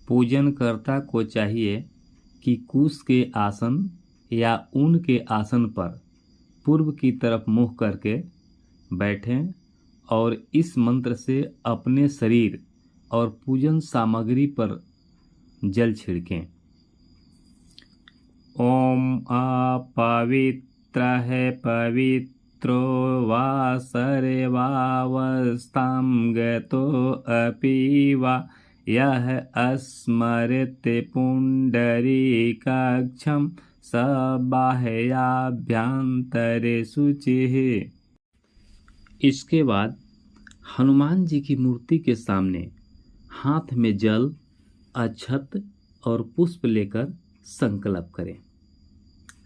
पूजनकर्ता को चाहिए कि कुश के आसन या ऊन के आसन पर पूर्व की तरफ मुँह करके बैठें और इस मंत्र से अपने शरीर और पूजन सामग्री पर जल छिड़कें। ओम अपवित्रः पवित्रो वा सर्वावस्थां गतोऽपि वा यः स्मरते पुण्डरीकाक्षं स बाह्याभ्यन्तरे शुचिः। इसके बाद हनुमान जी की मूर्ति के सामने हाथ में जल, अक्षत और पुष्प लेकर संकल्प करें।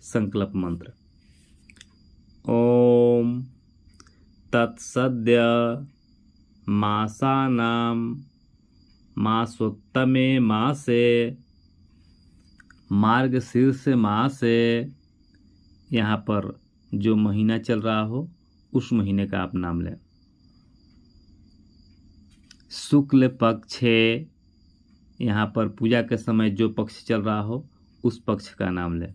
संकल्प मंत्र। ओम तत्सद्य मासानां मासोत्तमे मासे मार्गशीर्ष मासे, यहाँ पर जो महीना चल रहा हो उस महीने का आप नाम लें। शुक्ल पक्षे, यहाँ पर पूजा के समय जो पक्ष चल रहा हो उस पक्ष का नाम लें।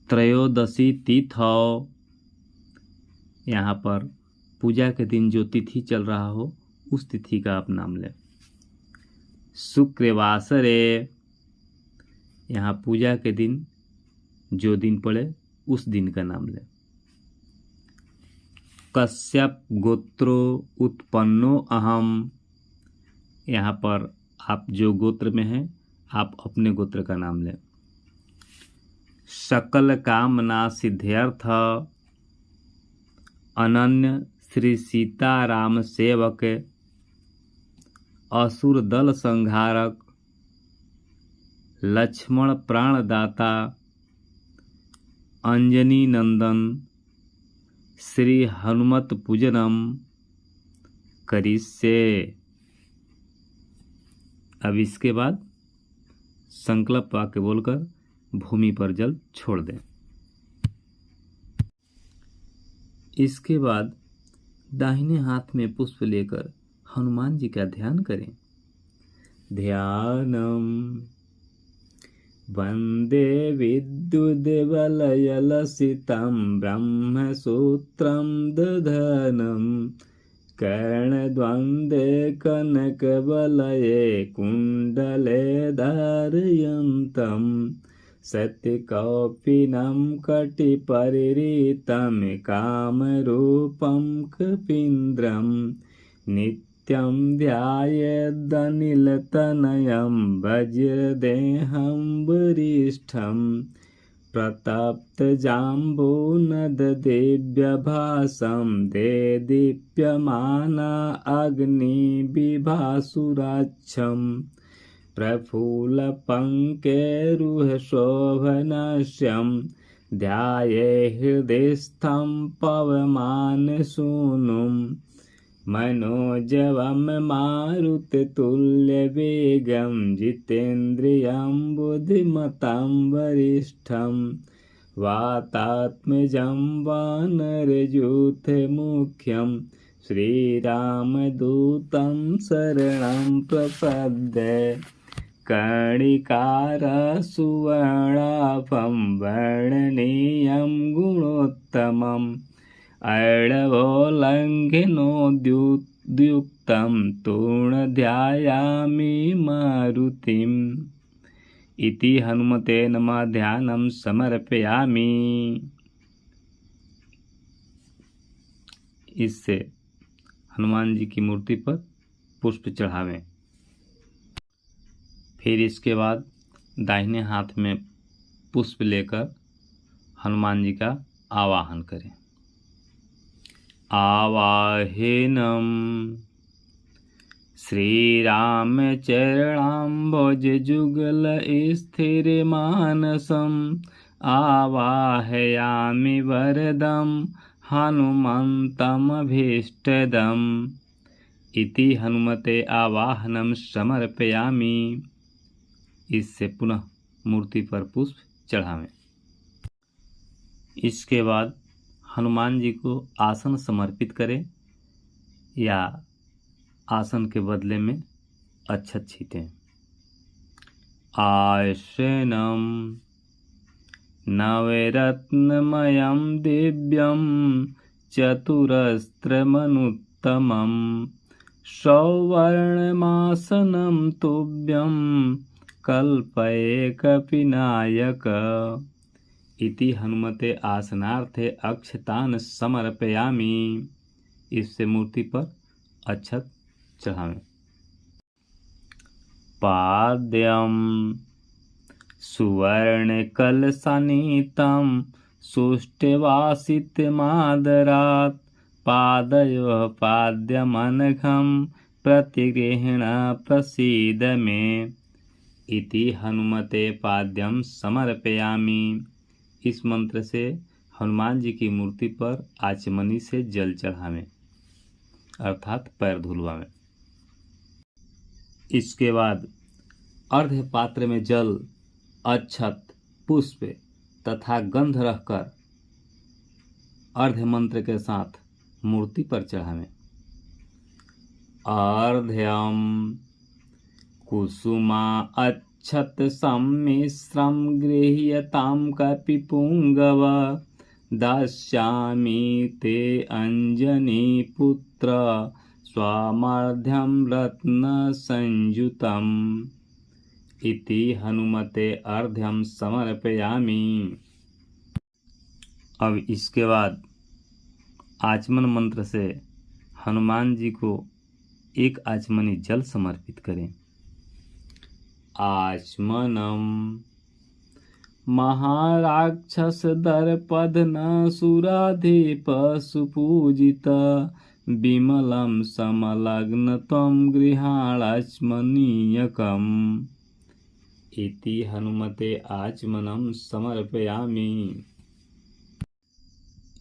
त्रयोदशी तिथौ, यहाँ पर पूजा के दिन जो तिथि चल रहा हो उस तिथि का आप नाम लें। शुक्रवासरे, यहाँ पूजा के दिन जो दिन पड़े उस दिन का नाम लें। कश्यप गोत्रो उत्पन्नो अहम, यहाँ पर आप जो गोत्र में हैं आप अपने गोत्र का नाम लें। सकल कामना सिद्ध्यर्थ अनन्य श्री सीताराम सेवक असुर दल संहारक लक्ष्मण प्राणदाता अंजनी नंदन श्री हनुमत पूजनम करिष्ये। अब इसके बाद संकल्प वाक्य बोलकर भूमि पर जल छोड़ दें। इसके बाद दाहिने हाथ में पुष्प लेकर हनुमान जी का ध्यान करें। ध्यानम वंदे विद्युद्वलयलसितं ब्रह्मसूत्रं दधनं कर्णद्वन्द्वे कनकवलये कुण्डले धारयन्तं सत्यकौपीनं कटिपरिवृतं कामरूपं कपीन्द्रं नित्यं ध्यायेदनिलतनयं वज्रदेहं वरिष्ठं प्रतप्तजाम्बूनददिव्यभासं देदीप्यमाना अग्निविभासुराच्छं प्रफुल्लपङ्केरुहशोभनस्यं ध्याये हृदयस्थं पवमानसूनुं मनोजवं मारुततुल्यवेगं जितेन्द्रियं बुद्धिमतां वरिष्ठं वातात्मजं वानरयूथमुख्यं श्रीरामदूतं शरणं प्रपद्ये। कर्णिकारसुवर्णाभं वर्णनीयं गुणोत्तमम् अर्णवोल्लङ्घनोद्युक्तं तूर्णध्यायामि मारुतिम् इति हनुमते नमः ध्यानं समर्पयामि। इससे हनुमान जी की मूर्ति पर पुष्प चढ़ावें। फिर इसके बाद दाहिने हाथ में पुष्प लेकर हनुमान जी का आवाहन करें। आवाहिनम श्रीरामचरणाम्बुजयुगल स्थिरमानसं आवाहयामि वरदं हनुमन्तमभीष्टदम् इति हनुमते आवाहनम समर्पयामि। इससे पुनः मूर्ति पर पुष्प चढ़ावें। इसके बाद हनुमान जी को आसन समर्पित करें या आसन के बदले में अक्षत छीटें। आश्रयणम नवरत्नमयं दिव्यं चतुरस्रमनुत्तमं सौवर्णमासनं तुभ्यं कल्पयेकपिनायक। इति हनुमते आसनार्थे अक्षतान समर्पयामि। इससे मूर्ति पर अक्षत चढ़ावें। पाद्यम सुवर्णकलशनीतं सुष्ठुवासितमादरात् पादयोः पाद्यमनघं प्रतिगृह्ण प्रसीद मे। इति हनुमते पाद्यम समर्पयामि। इस मंत्र से हनुमान जी की मूर्ति पर आचमनी से जल चढ़ावें अर्थात पैर धुलवावें। इसके बाद अर्घ्य पात्र में जल, अक्षत, पुष्प तथा गंध रखकर अर्घ्य मंत्र के साथ मूर्ति पर चढ़ावें। अर्घ्यम कुसुमा अक्षत सम्मिश्रं गृह्यतां कपिपुंगव दास्यामि ते अंजनी पुत्र स्वामर्ध्यं रत्नसंयुतम्। इति हनुमते अर्घ्यम समर्पयामि। अब इसके बाद आचमन मंत्र से हनुमान जी को एक आचमनी जल समर्पित करें। आचमनम महाराक्षस दर्पधन सुराधिप सुपूजित विमलं समलग्न त्वं गृहाणाचमनीयकम्। इति हनुमते आचमनम समर्पयामि।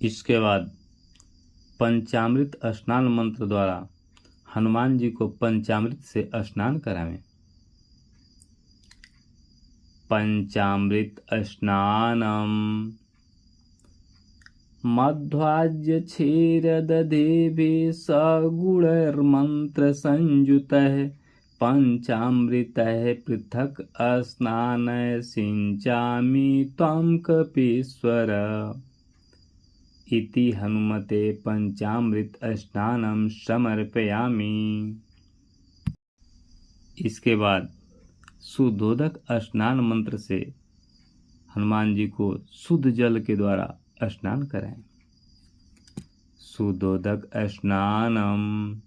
इसके बाद पंचामृत स्नान मंत्र द्वारा हनुमान जी को पंचामृत से स्नान करावें। पंचामृत स्नानम मध्वाज्य क्षीरदधिभिः सगुणैर्मन्त्र संयुतः पंचामृतः पृथक् स्नानः सिञ्चामि त्वं कपीश्वर। इति हनुमते पंचामृत स्नानम समर्पयामि। इसके बाद सुधोदक स्नान मंत्र से हनुमान जी को शुद्ध जल के द्वारा स्नान कराएं। सुधोदक स्नानम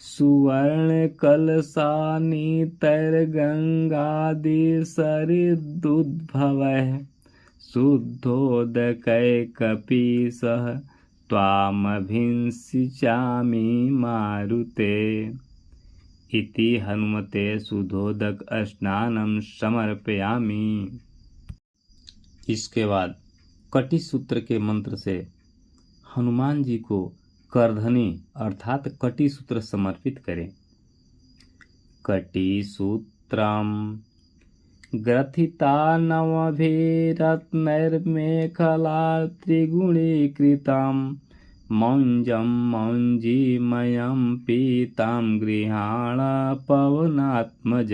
सुवर्ण कलशानितैर्गंगादिसरिदुद्भवः शुद्धोदकै कपीशः त्वामभिषिचामि मारुते। इति हनुमते सुधोदक स्नानम समर्पयामि। इसके बाद कटी सूत्र के मंत्र से हनुमान जी को करधनी अर्थात कटी सूत्र समर्पित करें। कटी सूत्रम ग्रथिता नवभिरत्नैर्मेखला त्रिगुणीकृतं मौंजं मौंजीमयं पीतां गृहाण पवनात्मज।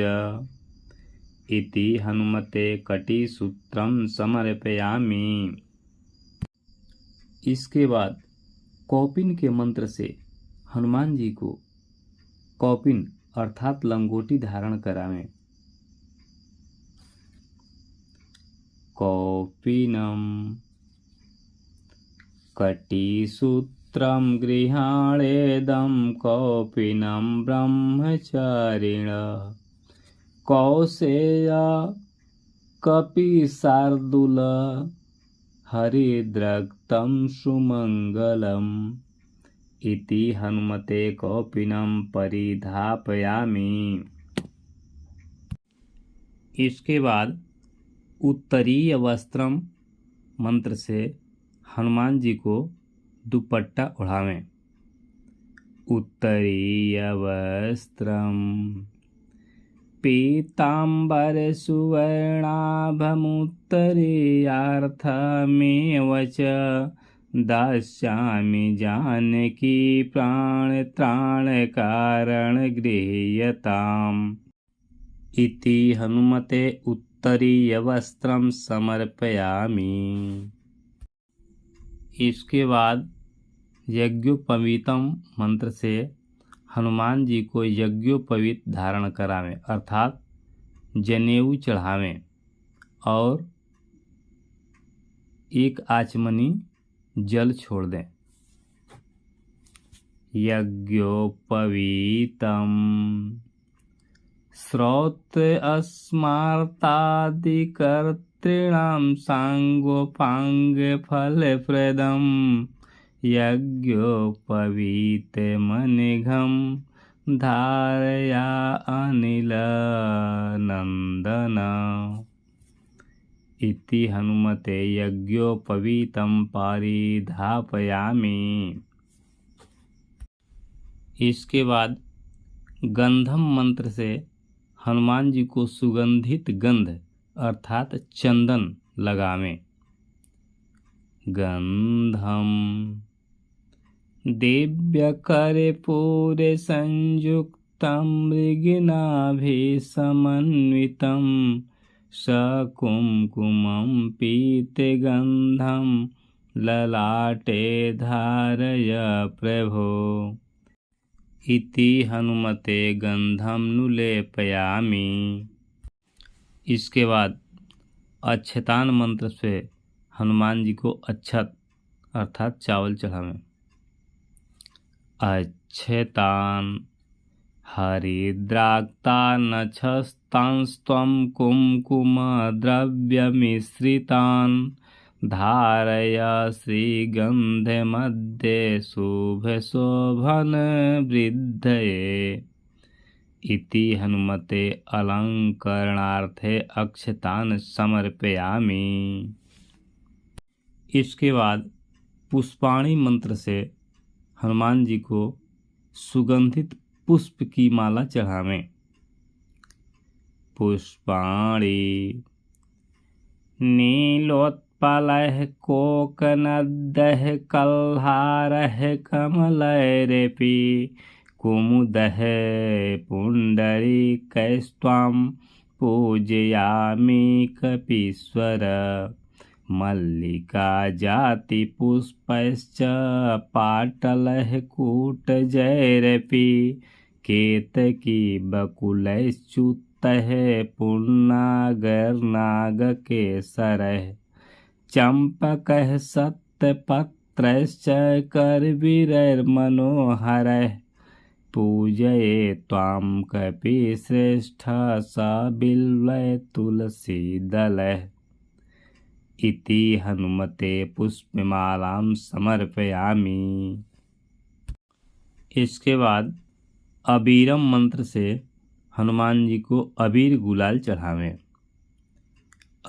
इति हनुमते कटी सूत्रम समर्पयामि। इसके बाद कौपिन के मंत्र से हनुमान जी को कौपिन अर्थात लंगोटी धारण करावें। कौपिनम कटिसूत्रं गृहाणेदं कौपिनं ब्रह्मचारिण कौसेय कपिशार्दूल हरिद्रक्तं सुमंगलम्। इति हनुमते कौपिनं परिधापयामि। इसके बाद उत्तरीय वस्त्रम मंत्र से हनुमान जी को दुपट्टा ओढ़ावें। उत्तरीय वस्त्रम पीताम्बर सुवर्णाभमुत्तरीयार्थमेव च दास्यामि जानकी प्राण त्राण कारण गृह्यताम् इति हनुमते उत्तरीयवस्त्रं समर्पयामि। इसके बाद यज्ञोपवीतम मंत्र से हनुमान जी को यज्ञोपवीत धारण करावें, अर्थात जनेऊ चढ़ावें और एक आचमनी जल छोड़ दें। यज्ञोपवीतम श्रोत्र अस्मार्तादिकर्तॄणां सांगोपांग फलप्रदम् यज्ञोपवीतमनिघं धारया अनिल नंदन इति हनुमते यज्ञोपवीतं परिधापयामि। इसके बाद गंधम मंत्र से हनुमान जी को सुगंधित गंध अर्थात चंदन लगावें। गंधम दिव्यकर्पूरे संयुक्तं मृगनाभिसमन्वितं सकुङ्कुमं पीतगन्धं ललाटे धारय प्रभो इति हनुमते गंधम नुलेपयामि। इसके बाद अक्षतान मंत्र से हनुमान जी को अक्षत अर्थात चावल चढ़ावें। अक्षतान हरिद्राक्तानक्षस्तांस्त्वं कुङ्कुमद्रव्यमिश्रितान् धारय श्रीगन्धे मध्ये शुभशोभनवृद्धये इति हनुमते अलंकरणार्थे अक्षतान समर्पयामि। इसके बाद पुष्पाणि मंत्र से हनुमान जी को सुगंधित पुष्प की माला चढ़ावें। पुष्पाणि नीलोत्पलः कोकनदः कल्हारः कमलैरपि कुमुदः पुण्डरीकैस्त्वां पूजयामि कपीश्वर मल्लिका जाति पुष्पैश्च पाटलः कूटजैरपि केतकी बकुलैश्च्युतः पुन्नागर्नागकेसरः चम्पकः सत्यपत्रैश्च करवीरैर्मनोहरः पूजये त्वां कपिश्रेष्ठ सबिल्वै तुलसीदलः इति हनुमते पुष्पमालां समर्पयामि। इसके बाद अबीरम मंत्र से हनुमान जी को अबीर गुलाल चढ़ावें।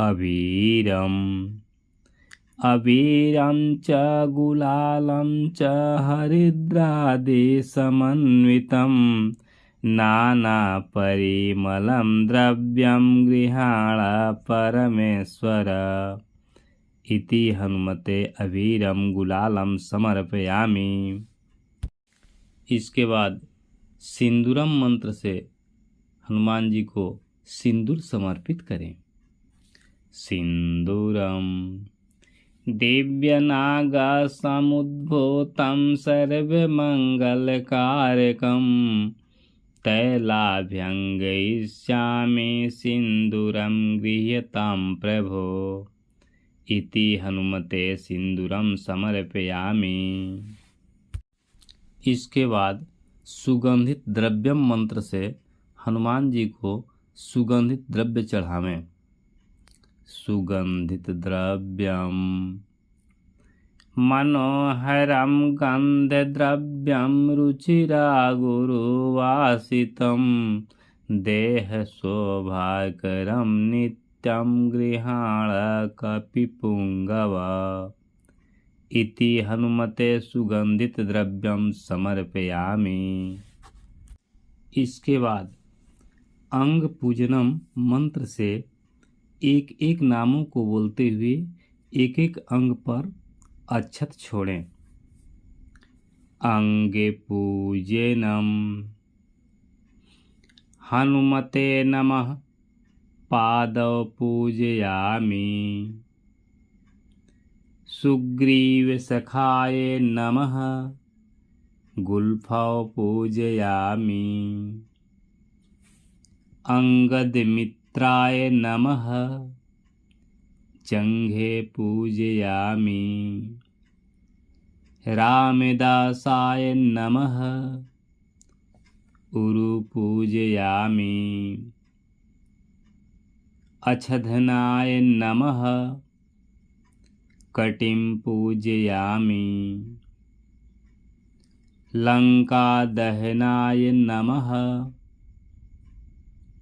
अबीरम अबीरं च गुलालं च हरिद्रादिसमन्वितं नानापरिमलं द्रव्यं गृहाण परमेश्वर इति हनुमते अबीरम गुलालम समर्पयामि। इसके बाद सिंदूरम मंत्र से हनुमान जी को सिंदूर समर्पित करें। सिंदूरम दिव्यनागसमुद्भूतं सर्वमङ्गलकारकं तैलाभ्यङ्गयिष्यामि सिंदूरं गृह्यतां प्रभो इति हनुमते सिंदूरम समर्पयामि। इसके बाद सुगंधित द्रव्यम मंत्र से हनुमान जी को सुगंधित द्रव्य चढ़ावें। सुगंधित द्रव्यम मनोहरम गंधद्रव्यम रुचिरा गुरुवासितम देह शोभाकरम नित्यं गृहाण कपिपुंगव इति हनुमते सुगंधित द्रव्यम समर्पयामि। इसके बाद अंग पूजनम मंत्र से एक एक नामों को बोलते हुए एक एक अंग पर अक्षत छोड़ें। अंगे पूजनम। हनुमते नमः पादौ पूजयामि। सुग्रीव सखाय नमः गुल्फौ पूजयामि। अंगद मित्राय नमः जंघे पूजयामि। रामदासाय नमः उरु पूजयामि। अछधनाय नमः कटिं पूजयामि। लंका दहनाय नमः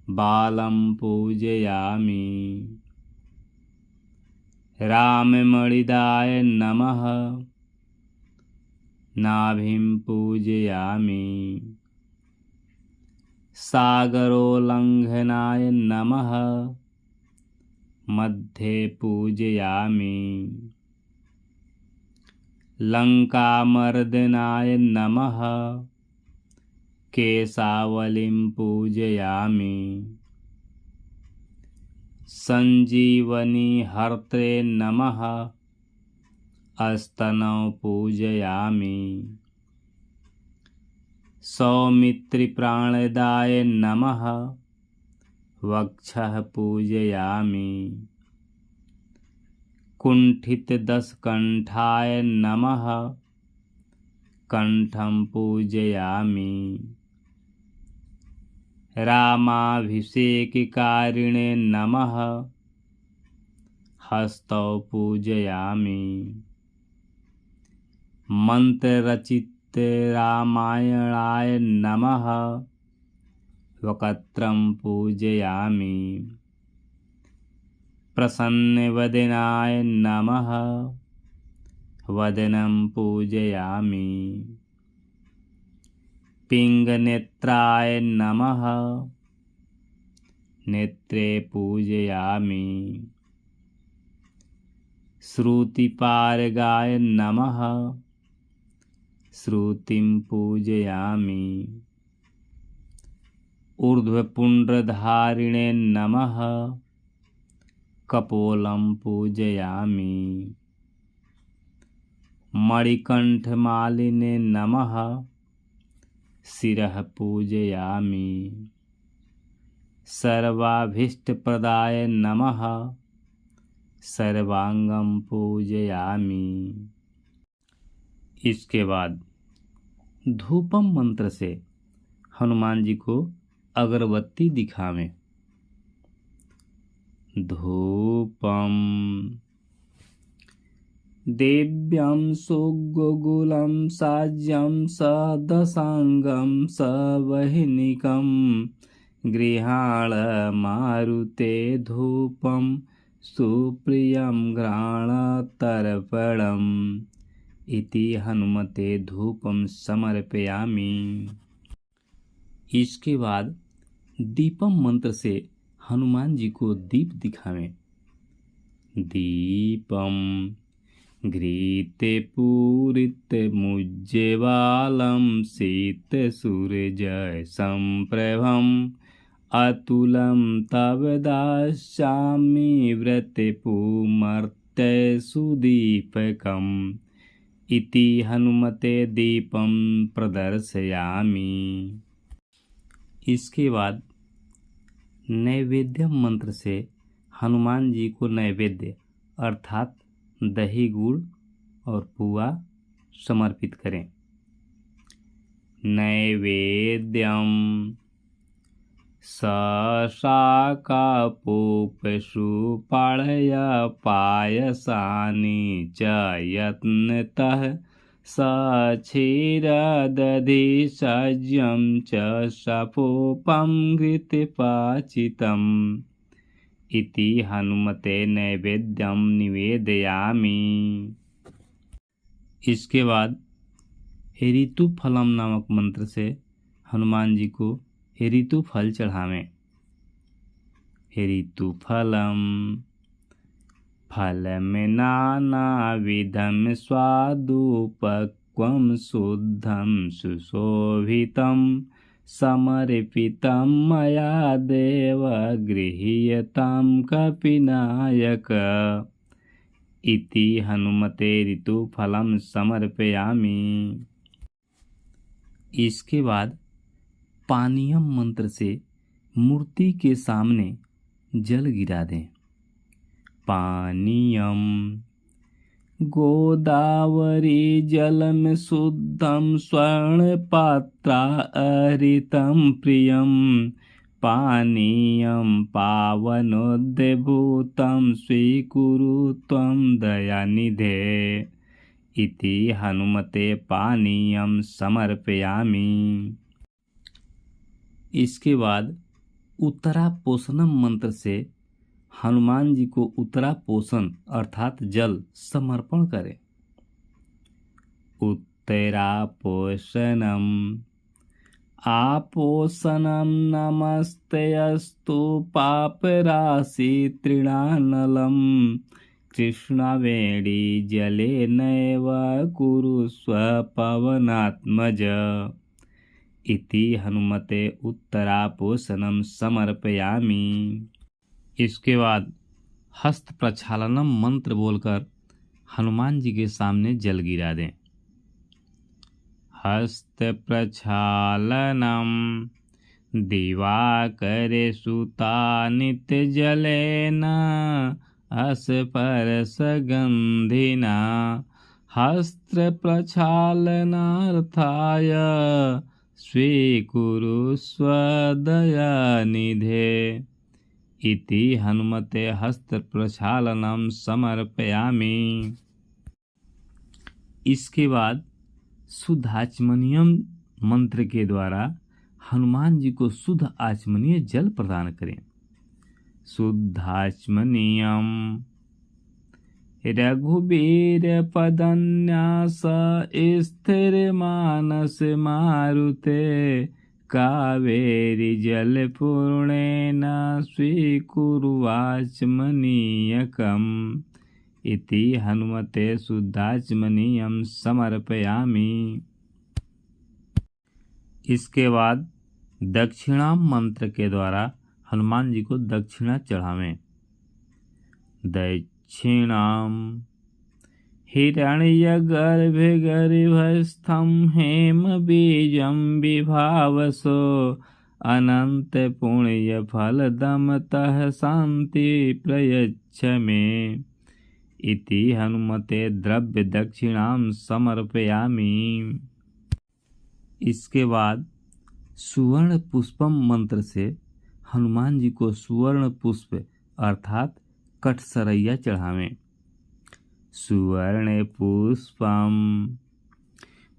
बालं पूजयामि। राममणिदाय नमः नाभिं पूजयामि। सागरोल्लंघनाय नमः मध्ये पूजयामि। लंकामर्दनाय नमः केशावलिं पूजयामि। संजीवनी हर्त्रे नमः अस्तनौ पूजयामि। सौमित्रिप्राणदाय नमः वक्षः पूजयामि। कुंठितदशकंठाय नमः कंठं पूजयामि। रामाभिषेककारिणे नमः हस्तौ पूजयामि। मंत्ररचित रामायणाय नमः वक्त्रं पूजयामि। प्रसन्नवदनाय नमः वदनं पूजयामि। पिंगनेत्राय नमः नेत्रे पूजयामि। श्रुतिपारगाय नमः श्रुतिं पूजयामि। ऊर्ध्वपुण्ड्रधारिणे नमः कपोलं पूजयामि। मणिकंठमालिने नमः शिरः पूजयामि। सर्वाभीष्टप्रदाय नमः सर्वांगं पूजयामि। इसके बाद धूपम मंत्र से हनुमान जी को अगरबत्ती दिखावें। धूपम देव्यं सुगुगुलं साज्यं सदसांगं सवहिनिकं गृहाण मारुते धूपं सुप्रियं घ्राणतर्पणम् इति हनुमते धूपं समर्पयामि। इसके बाद दीपम मंत्र से हनुमान जी को दीप दिखावें। दीपम घृते पूरित मुज्ज्वलं शीत सूर्य संप्रभम अतुलं तव दास्यामि व्रतपुमर्त्य सुदीपकम् इति हनुमते दीपं प्रदर्शयामि। इसके बाद नैवेद्य मंत्र से हनुमान जी को नैवेद्य अर्थात दही गुड़ और पुआ समर्पित करें। नैवेद्यम सशाकापूपसुपाळय पायसानि च यत्नतः सक्षीरदधि सज्यं च सपूपं घृतपाचितम् इति हनुमते नैवेद्यं निवेदयामि। इसके बाद ऋतुफलम नामक मंत्र से हनुमान जी को ऋतु फल चढ़ावें। ऋतुफलम फलम नानाविधं स्वादुपक्वं शुद्धं सुशोभितं समर्पितं मया देव गृह्यतां कपिनायक। इति हनुमते ऋतुफलं समर्पयामि। इसके बाद पानीयम मंत्र से मूर्ति के सामने जल गिरा दें। पानीयम गोदावरी जलम शुद्धम स्वर्ण पात्रा अरितम प्रियम पानीयम पावनोद्भूतं स्वीकुरु त्वं दयानिधे। इति हनुमते पानीयम समर्पयामि। इसके बाद उत्तरा पोषणम मंत्र से हनुमान जी को उत्तरा पोषण अर्थात जल समर्पण करें। उत्तरा पोषणम आपोषणम नमस्तेऽस्तु पापराशि तृणानलम कृष्णवेणी जलेनैव कुरुष्व पवनात्मज। इति हनुमते उत्तरापोषणम समर्पयामि। इसके बाद हस्त प्रक्षालनम मंत्र बोलकर हनुमान जी के सामने जल गिरा दें। हस्त प्रक्षालनम दिवाकरे सुता नित्य जलेन अस्पर्शगन्धिना हस्त प्रक्षालनार्थाय स्वीकुरुष्व दयानिधे। इति हनुमते हस्त प्रक्षालनम समर्पयामि। इसके बाद शुद्धाचमनीयम मंत्र के द्वारा हनुमान जी को शुद्ध आचमनीय जल प्रदान करें। शुद्धाचमनीयम रघुवीर पदन्यास स्थिर मानस मारुते कावेरी जल पूर्णेन स्वीकुर्वाचमनीयकम्। इति हनुमते शुद्धाचमनीयम समर्पयामि। इसके बाद दक्षिणाम मंत्र के द्वारा हनुमान जी को दक्षिणा चढ़ावें। दक्षिणाम हिरण्यगर्भगर्भस्थं हेम बीजं विभावसो अनंत पुण्य फलदमतः शांति प्रयच्छ मे। इति हनुमते द्रव्य दक्षिणाम समर्पयामि। इसके बाद सुवर्ण पुष्पम मंत्र से हनुमान जी को सुवर्ण पुष्प अर्थात कठसरैया चढ़ावें। सुवर्ण पुष्पम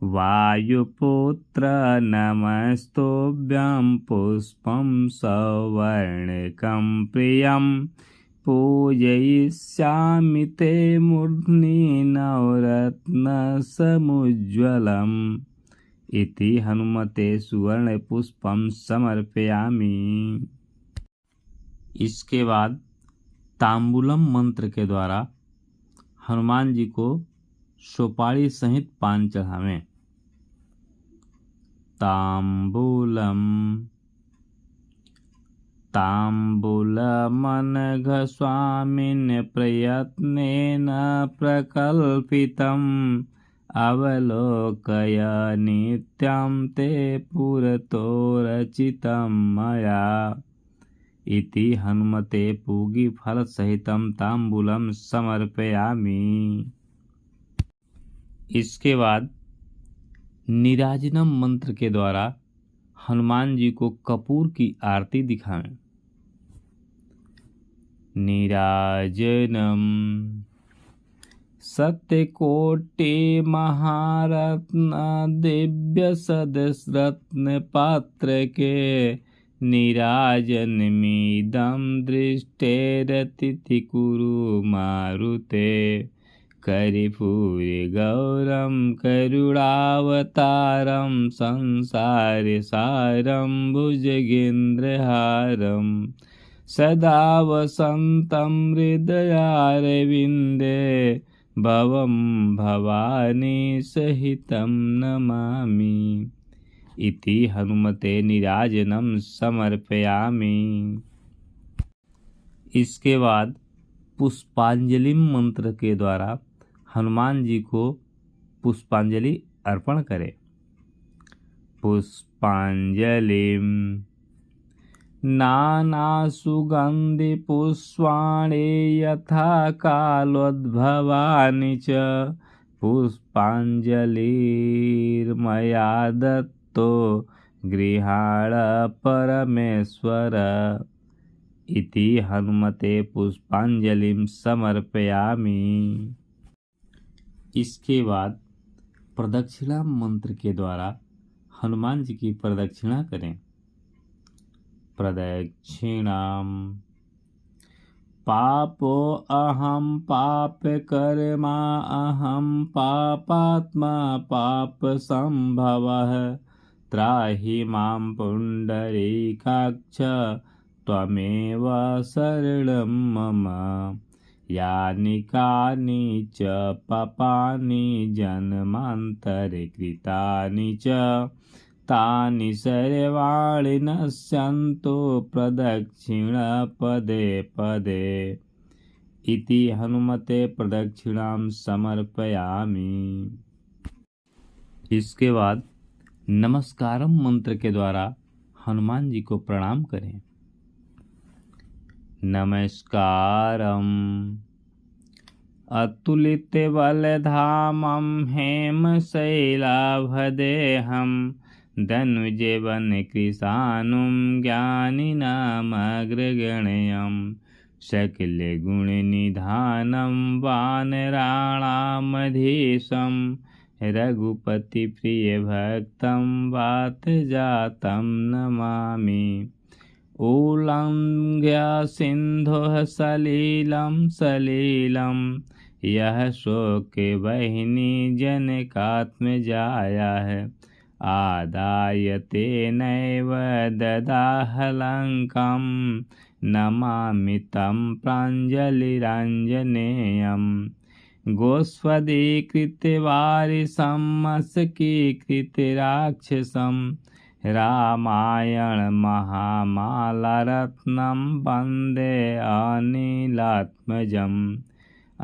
वायुपुत्र नमस्तोभ्यं पुष्पं सवर्णकं प्रियं पूजयिष्यामि ते मूर्ध्नि नवरत्नसमुज्ज्वलम्। इति हनुमते सुवर्ण पुष्पम समर्पयामि। इसके बाद तांबूलम मंत्र के द्वारा हनुमान जी को सुपारी सहित पान चढ़ावें। तांबूलम तांबूलमनघ स्वामिन् प्रयत्नेन प्रकल्पितम् अवलोकय नित्यं ते पुरतो रचितं मया। इति हनुमते पूगी फल सहितम तांबूलम समर्पयामि। इसके बाद नीराजनम मंत्र के द्वारा हनुमान जी को कपूर की आरती दिखाएं। नीराजनम सत्यकोटि महारत्न दिव्य सदस्रत्न पात्र के नीराजनमीदं दृष्टेरतिथि कुरु मारुते कर्पूरगौरं करुणावतारं संसारसारं भुजगेन्द्रहारं सदा वसन्तं हृदयारविन्दे भवं भवानी सहितं नमामि इति हनुमते नीराजनं समर्पयामि। इसके बाद पुष्पांजलि मंत्र के द्वारा हनुमान जी को पुष्पांजलि अर्पण करें। पुष्पांजलिं नाना सुगंधि पुष्पाणि यथा कालोद्भवानि च पुष्पांजलिर्मया दत्तो गृहाण परमेश्वर इति हनुमते पुष्पांजलिं समर्पयामि। इसके बाद प्रदक्षिणा मंत्र के द्वारा हनुमान जी की प्रदक्षिणा करें। प्रदक्षिणाम पापो अहम पाप कर्मा अहम पापात्मा पाप संभवः त्राहि मां पुंडरीकाक्ष त्वमेव शरणं मम यानि कानि च पापानि जन्मान्तरे कृतानि च तानि सर्वाणि नश्यन्तु प्रदक्षिण पदे पदे इति हनुमते प्रदक्षिणां समर्पयामि। इसके बाद नमस्कारम मंत्र के द्वारा हनुमान जी को प्रणाम करें। नमस्कारम अतुलित बलधामं हेमशैलाभदेहं धनुजवन कृशानुं ज्ञानिनामग्रगण्यं सकलगुणनिधानं वानराणामधीशं रघुपतिप्रियभक्तं वातजातं नमामि। उल्लङ्घ्य सिन्धोः सलिलं यः शोके वह्नि जनकात्मजायाः आदाय तेनैव ददाहलङ्कं नमामि तं प्राञ्जलिराञ्जनेयम्। गोस्वदीकृतवारिसंमस्कीकृतराक्षसं रामायण महामालारत्नं वन्दे अनिलात्मजम्।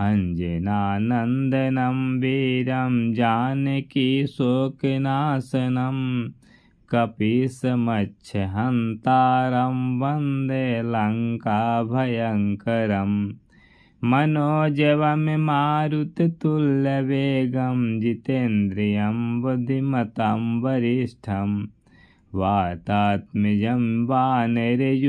अंजनानन्दनं वीरं जानकीशोकनाशनं कपीशमच्छहन्तारं वन्दे लङ्काभयङ्करम्। मनोजवं मारुततुल्यवेगं जितेन्द्रियं बुद्धिमतां वरिष्ठं वातात्मजं वानरयूथमुख्यं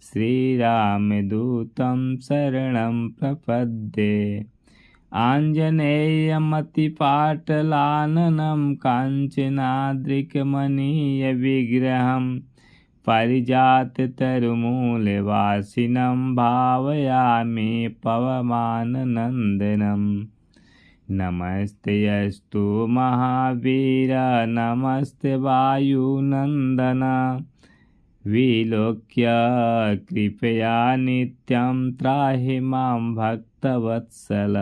श्रीरामदूतं शरणं प्रपद्ये। आञ्जनेयमतिपाटलाननं काञ्चनाद्रिकमनीयविग्रहं पारिजाततरुमूलवासिनं भावयामि पवमाननन्दनं। नमस्तेऽस्तु महावीर नमस्ते वायुनन्दन विलोक्य कृपया नित्यं त्राहि मां भक्तवत्सल।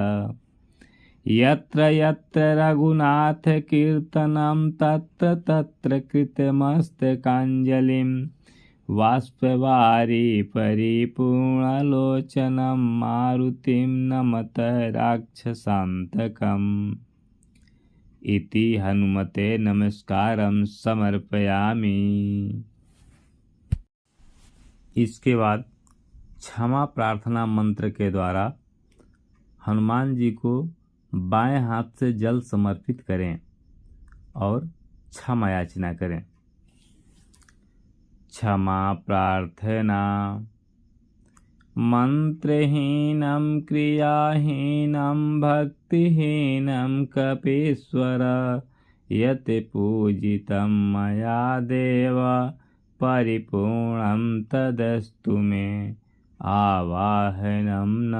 यत्र यत्र रघुनाथ कीर्तनं तत्र तत्र कृतमस्तकाञ्जलिं बाष्पवारि परिपूर्णलोचनं मारुतिं नमत राक्षसान्तकम् इति हनुमते नमस्कारं समर्पयामि। इसके बाद क्षमा प्रार्थना मंत्र के द्वारा हनुमान जी को बाएं हाथ से जल समर्पित करें और क्षमा याचना करें। क्षमा प्रार्थना मंत्रहीनं क्रियाहीनं भक्तिहीनं कपीश्वर यत् पूजितं मया देव परिपूर्णं तदस्तु मे। आवाहनं न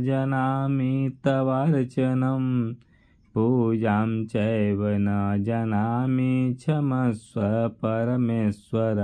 जानामि तवार्चनं पूजां चैव न जानामि क्षमस्व परमेश्वर।